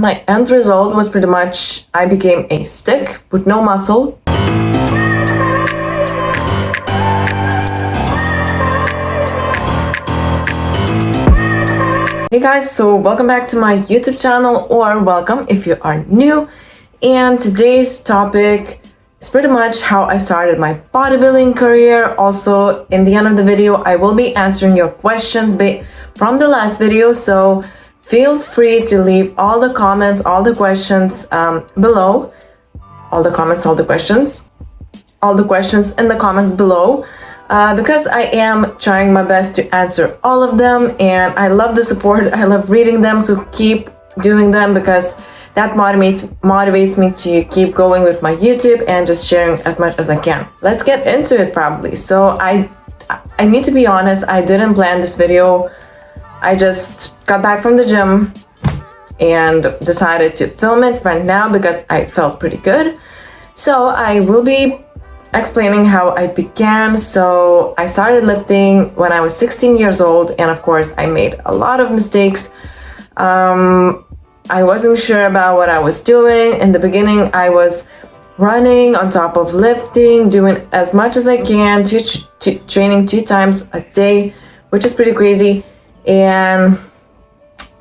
My end result was pretty much I became a stick with no muscle. Hey guys, so welcome back to my YouTube channel, or welcome if you are new. And today's topic is pretty much how I started my bodybuilding career. Also, in the end of the video, I will be answering your questions from the last video, so feel free to leave all the comments, all the questions below. All the questions in the comments below. Because I am trying my best to answer all of them, and I love the support, I love reading them, so keep doing them because that motivates me to keep going with my YouTube and just sharing as much as I can. Let's get into it probably. So I need to be honest, I didn't plan this video. I just got back from the gym and decided to film it right now because I felt pretty good. So I will be explaining how I began. So I started lifting when I was 16 years old, and of course I made a lot of mistakes. I wasn't sure about what I was doing. In the beginning, I was running on top of lifting, doing as much as I can, training 2 times a day, which is pretty crazy. And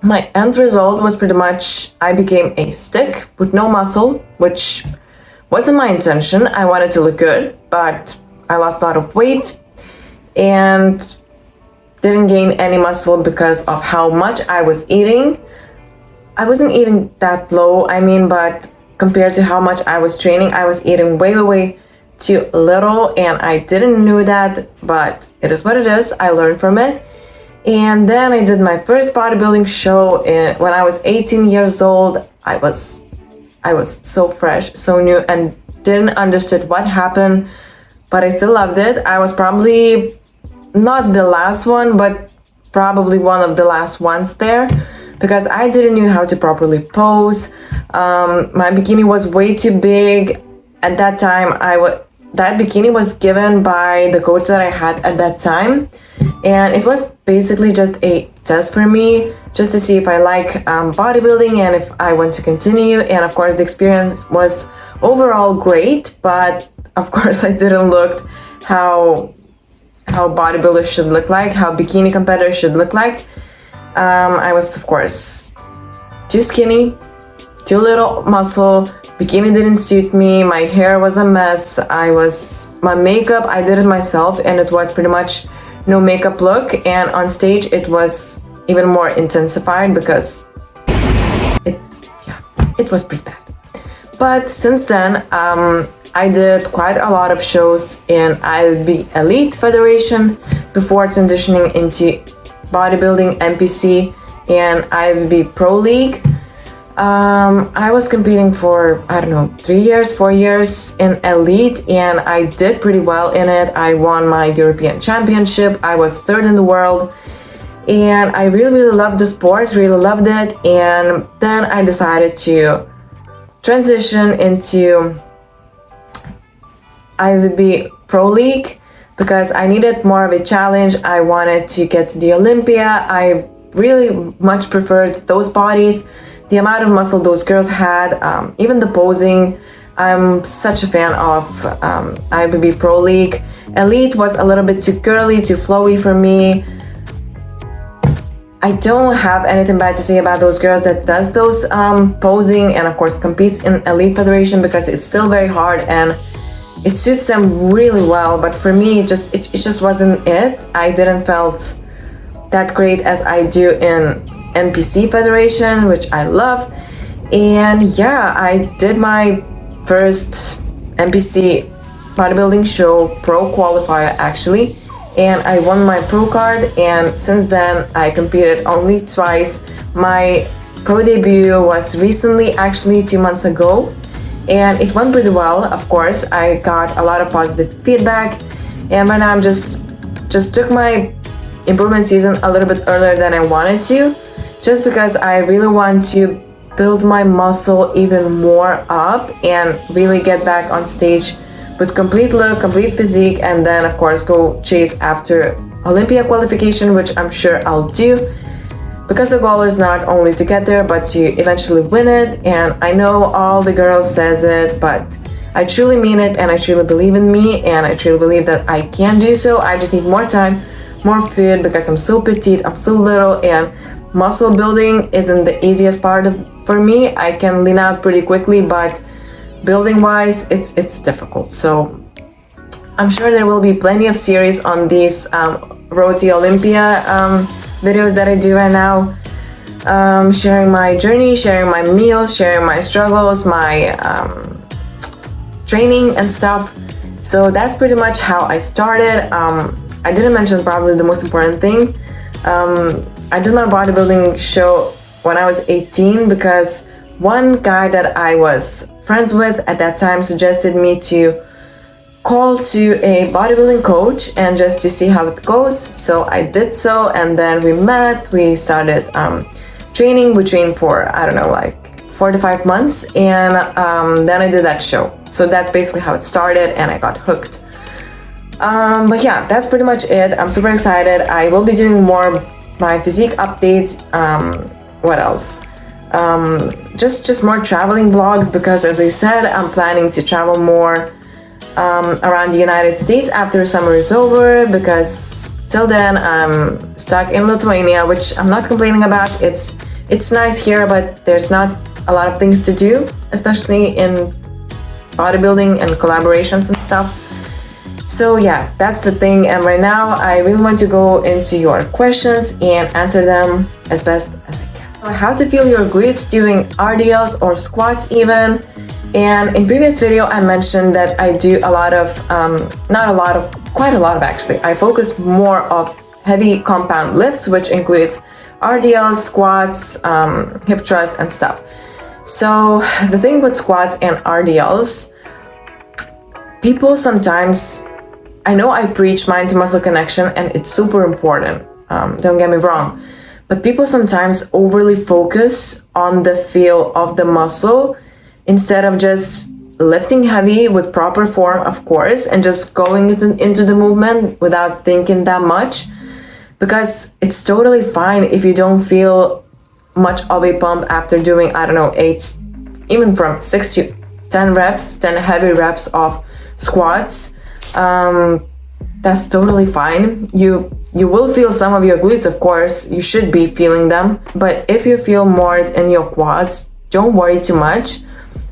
my end result was pretty much I became a stick with no muscle, which wasn't my intention. I wanted to look good, but I lost a lot of weight and didn't gain any muscle because of how much I was eating. I wasn't eating that low, but compared to how much I was training, I was eating way too little, and I didn't know that, but it is what it is. I learned from it. And then I did my first bodybuilding show when I was 18 years old. I was so fresh, so new, and didn't understand what happened, but I still loved it. I was probably not the last one, but probably one of the last ones there, because I didn't know how to properly pose. My bikini was way too big at that time. That bikini was given by the coach that I had at that time, and it was basically just a test for me, just to see if I like bodybuilding and if I want to continue. And of course the experience was overall great, but of course I didn't look how bodybuilders should look like, how bikini competitors should look like. I was of course too skinny, too little muscle. Bikini didn't suit me, my hair was a mess, my makeup, I did it myself, and it was pretty much no makeup look, and on stage it was even more intensified because it was pretty bad. But since then, I did quite a lot of shows in IFBB Elite Federation before transitioning into bodybuilding, NPC, and IFBB Pro League. I was competing for, 4 years in Elite, and I did pretty well in it. I won my European Championship. I was 3rd in the world, and I really loved the sport, really loved it. And then I decided to transition into IFBB Pro League because I needed more of a challenge. I wanted to get to the Olympia. I really much preferred those bodies, the amount of muscle those girls had, even the posing. I'm such a fan of IFBB Pro League. Elite was a little bit too girly, too flowy for me. I don't have anything bad to say about those girls that does those posing and of course competes in Elite Federation, because it's still very hard and it suits them really well. But for me, it just wasn't it. I didn't felt that great as I do in NPC Federation, which I love. And yeah, I did my first NPC bodybuilding show, pro qualifier actually, and I won my pro card. And since then I competed only twice. My pro debut was recently, actually 2 months ago, and it went pretty well. Of course, I got a lot of positive feedback, and then I just took my improvement season a little bit earlier than I wanted to, just because I really want to build my muscle even more up and really get back on stage with complete look, complete physique, and then of course go chase after Olympia qualification, which I'm sure I'll do. because the goal is not only to get there but to eventually win it. And I know all the girls says it, but I truly mean it, and I truly believe in me, and I truly believe that I can do so. I just need more time, more food, because I'm so petite, I'm so little, and muscle building isn't the easiest part for me. I can lean out pretty quickly, but building wise it's difficult. So I'm sure there will be plenty of series on these Road to Olympia videos that I do right now, sharing my journey, sharing my meals, sharing my struggles, my training and stuff. So that's pretty much how I started. I didn't mention probably the most important thing. I did my bodybuilding show when I was 18 because one guy that I was friends with at that time suggested me to call to a bodybuilding coach and just to see how it goes. So I did so, and then we met, we started training. We trained for, I don't know, like 4 to 5 months, and then I did that show. So that's basically how it started, and I got hooked. But yeah, that's pretty much it. I'm super excited. I will be doing more my physique updates. What else? Just more traveling vlogs, because as I said, I'm planning to travel more around the United States after summer is over, because till then I'm stuck in Lithuania, which I'm not complaining about. It's nice here, but there's not a lot of things to do, especially in bodybuilding and collaborations and stuff. So yeah, that's the thing. And right now I really want to go into your questions and answer them as best as I can. So how to feel your glutes doing RDLs or squats even. And in previous video I mentioned that I do a lot of, quite a lot of actually. I focus more of heavy compound lifts, which includes RDLs, squats, hip thrusts and stuff. So the thing with squats and RDLs, people sometimes, I know I preach mind to muscle connection and it's super important, don't get me wrong, but people sometimes overly focus on the feel of the muscle instead of just lifting heavy with proper form, of course, and just going into the movement without thinking that much, because it's totally fine if you don't feel much of a pump after doing, I don't know, 8, even from 6 to 10 reps, 10 heavy reps of squats. That's totally fine. You will feel some of your glutes, of course, you should be feeling them, but if you feel more in your quads, don't worry too much,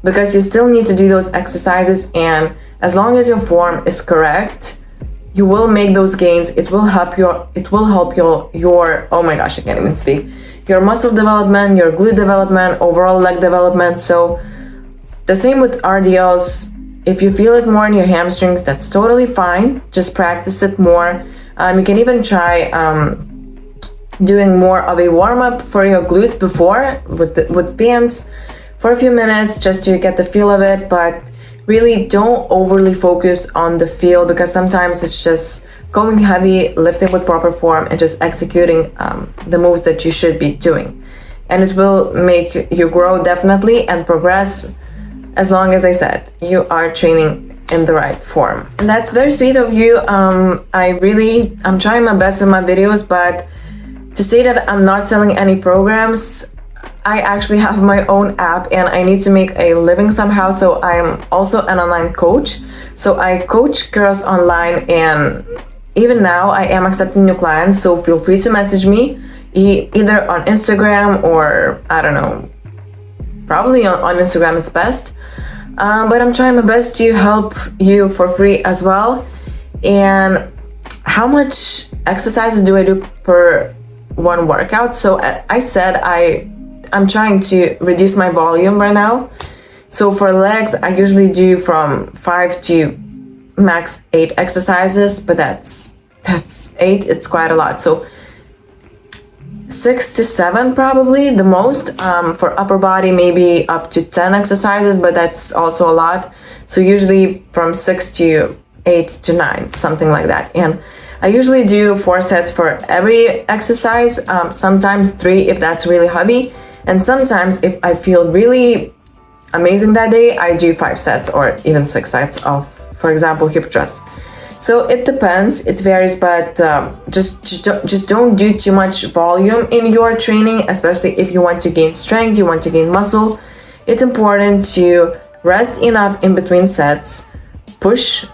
because you still need to do those exercises, and as long as your form is correct, you will make those gains. It will help your oh my gosh, I can't even speak, your muscle development, your glute development, overall leg development. So the same with RDLs. If you feel it more in your hamstrings, that's totally fine. Just practice it more. You can even try doing more of a warm-up for your glutes before with bands for a few minutes, just to get the feel of it. But really don't overly focus on the feel, because sometimes it's just going heavy, lifting with proper form, and just executing the moves that you should be doing. And it will make you grow definitely and progress, as long as I said you are training in the right form. And that's very sweet of you. I'm trying my best with my videos, but to say that I'm not selling any programs, I actually have my own app and I need to make a living somehow. So I'm also an online coach. So I coach girls online, and even now I am accepting new clients. So feel free to message me either on Instagram, or I don't know, probably on Instagram it's best. But I'm trying my best to help you for free as well. And how much exercises do I do per one workout? So I said I'm trying to reduce my volume right now. So for legs, I usually do from 5 to max 8 exercises, but that's 8, it's quite a lot. So 6 to 7 probably the most. For upper body, maybe up to 10 exercises, but that's also a lot. So usually from 6 to 8 to 9, something like that. And I usually do 4 sets for every exercise, sometimes 3 if that's really heavy, and sometimes if I feel really amazing that day, I do 5 sets or even 6 sets of, for example, hip thrust. So it depends, it varies, but just don't do too much volume in your training, especially if you want to gain strength, you want to gain muscle. It's important to rest enough in between sets, push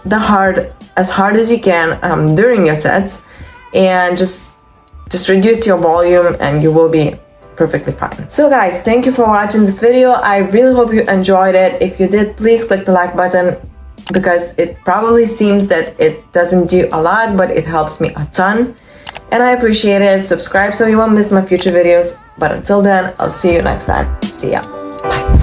as hard as you can during your sets, and just reduce your volume and you will be perfectly fine. So guys, thank you for watching this video. I really hope you enjoyed it. If you did, please click the like button, because it probably seems that it doesn't do a lot, but it helps me a ton and I appreciate it. Subscribe so you won't miss my future videos. But until then, I'll see you next time. See ya. Bye.